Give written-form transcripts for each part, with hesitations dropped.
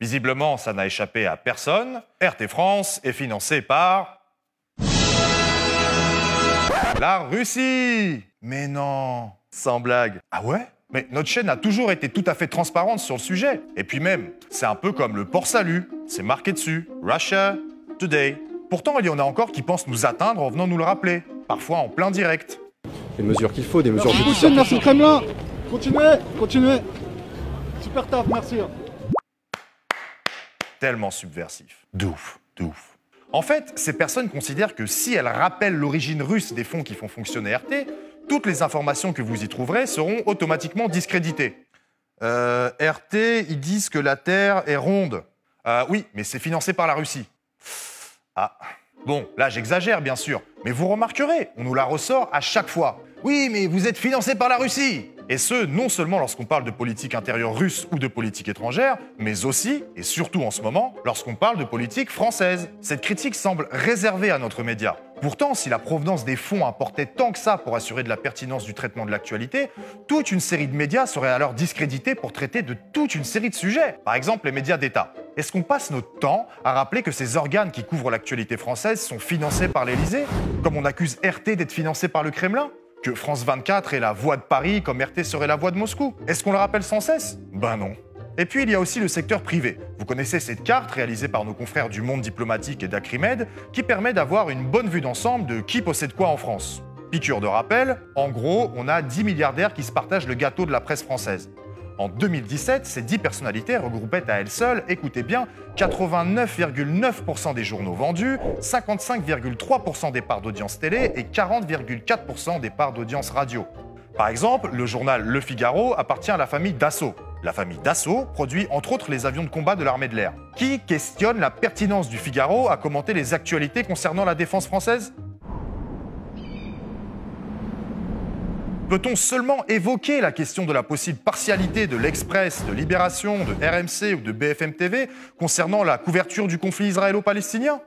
Visiblement, ça n'a échappé à personne. RT France est financé par... la Russie! Mais non, sans blague. Ah ouais? Mais notre chaîne a toujours été tout à fait transparente sur le sujet. Et puis même, c'est un peu comme le port salut. C'est marqué dessus. Russia Today. Pourtant, il y en a encore qui pensent nous atteindre en venant nous le rappeler. Parfois en plein direct. Des mesures qu'il faut, des mesures Merci judiciaires. Poutine, merci le Kremlin. Continuez. Super taf, merci. Tellement subversif. De ouf. En fait, ces personnes considèrent que si elles rappellent l'origine russe des fonds qui font fonctionner RT, toutes les informations que vous y trouverez seront automatiquement discréditées. RT, ils disent que la Terre est ronde. Oui, mais c'est financé par la Russie. Ah. Bon, là j'exagère bien sûr, mais vous remarquerez, on nous la ressort à chaque fois. Oui, mais vous êtes financé par la Russie! Et ce, non seulement lorsqu'on parle de politique intérieure russe ou de politique étrangère, mais aussi, et surtout en ce moment, lorsqu'on parle de politique française. Cette critique semble réservée à notre média. Pourtant, si la provenance des fonds importait tant que ça pour assurer de la pertinence du traitement de l'actualité, toute une série de médias serait alors discréditée pour traiter de toute une série de sujets. Par exemple, les médias d'État. Est-ce qu'on passe notre temps à rappeler que ces organes qui couvrent l'actualité française sont financés par l'Élysée, comme on accuse RT d'être financé par le Kremlin? Que France 24 est la voix de Paris comme RT serait la voix de Moscou? Est-ce qu'on le rappelle sans cesse? Ben non. Et puis il y a aussi le secteur privé. Vous connaissez cette carte réalisée par nos confrères du Monde diplomatique et d'Acrimed qui permet d'avoir une bonne vue d'ensemble de qui possède quoi en France. Piqûre de rappel, en gros, on a 10 milliardaires qui se partagent le gâteau de la presse française. En 2017, ces 10 personnalités regroupaient à elles seules, écoutez bien, 89,9% des journaux vendus, 55,3% des parts d'audience télé et 40,4% des parts d'audience radio. Par exemple, le journal Le Figaro appartient à la famille Dassault. La famille Dassault produit entre autres les avions de combat de l'armée de l'air. Qui questionne la pertinence du Figaro à commenter les actualités concernant la défense française? Peut-on seulement évoquer la question de la possible partialité de l'Express, de Libération, de RMC ou de BFM TV concernant la couverture du conflit israélo-palestinien?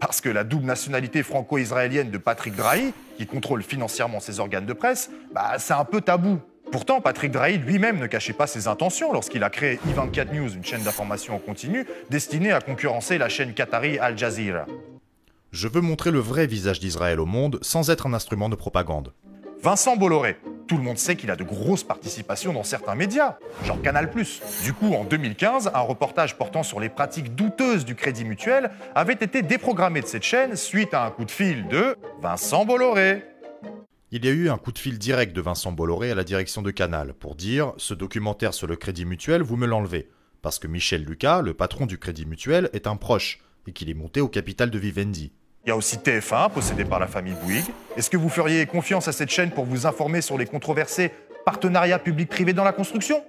Parce que la double nationalité franco-israélienne de Patrick Drahi, qui contrôle financièrement ses organes de presse, c'est un peu tabou. Pourtant, Patrick Drahi lui-même ne cachait pas ses intentions lorsqu'il a créé i24 News, une chaîne d'information en continu destinée à concurrencer la chaîne qatari Al Jazeera. Je veux montrer le vrai visage d'Israël au monde sans être un instrument de propagande. Vincent Bolloré. Tout le monde sait qu'il a de grosses participations dans certains médias, genre Canal+. Du coup, en 2015, un reportage portant sur les pratiques douteuses du Crédit Mutuel avait été déprogrammé de cette chaîne suite à un coup de fil de Vincent Bolloré. Il y a eu un coup de fil direct de Vincent Bolloré à la direction de Canal pour dire « Ce documentaire sur le Crédit Mutuel, vous me l'enlevez. Parce que Michel Lucas, le patron du Crédit Mutuel, est un proche et qu'il est monté au capital de Vivendi. » Il y a aussi TF1, possédé par la famille Bouygues. Est-ce que vous feriez confiance à cette chaîne pour vous informer sur les controversés partenariats public-privé dans la construction?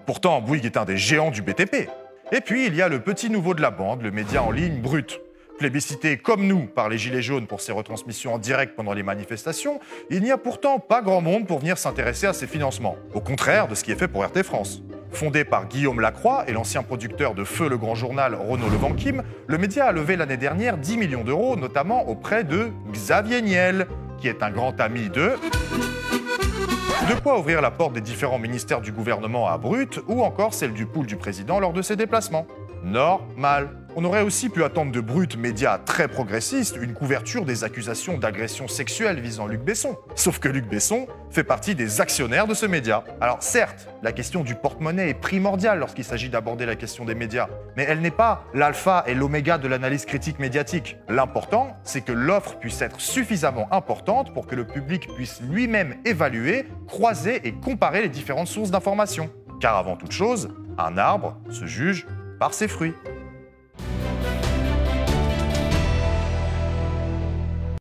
Pourtant, Bouygues est un des géants du BTP. Et puis, il y a le petit nouveau de la bande, le média en ligne Brut. Plébiscité comme nous par les Gilets jaunes pour ses retransmissions en direct pendant les manifestations, il n'y a pourtant pas grand monde pour venir s'intéresser à ses financements. Au contraire de ce qui est fait pour RT France. Fondé par Guillaume Lacroix et l'ancien producteur de Feu le Grand Journal Renaud Levanquim, le média a levé l'année dernière 10 millions d'euros, notamment auprès de Xavier Niel, qui est un grand ami de... De quoi ouvrir la porte des différents ministères du gouvernement à Brut, ou encore celle du pool du président lors de ses déplacements. Normal. On aurait aussi pu attendre de Brut, média très progressiste, une couverture des accusations d'agression sexuelle visant Luc Besson. Sauf que Luc Besson fait partie des actionnaires de ce média. Alors certes, la question du porte-monnaie est primordiale lorsqu'il s'agit d'aborder la question des médias, mais elle n'est pas l'alpha et l'oméga de l'analyse critique médiatique. L'important, c'est que l'offre puisse être suffisamment importante pour que le public puisse lui-même évaluer, croiser et comparer les différentes sources d'information. Car avant toute chose, un arbre se juge par ses fruits.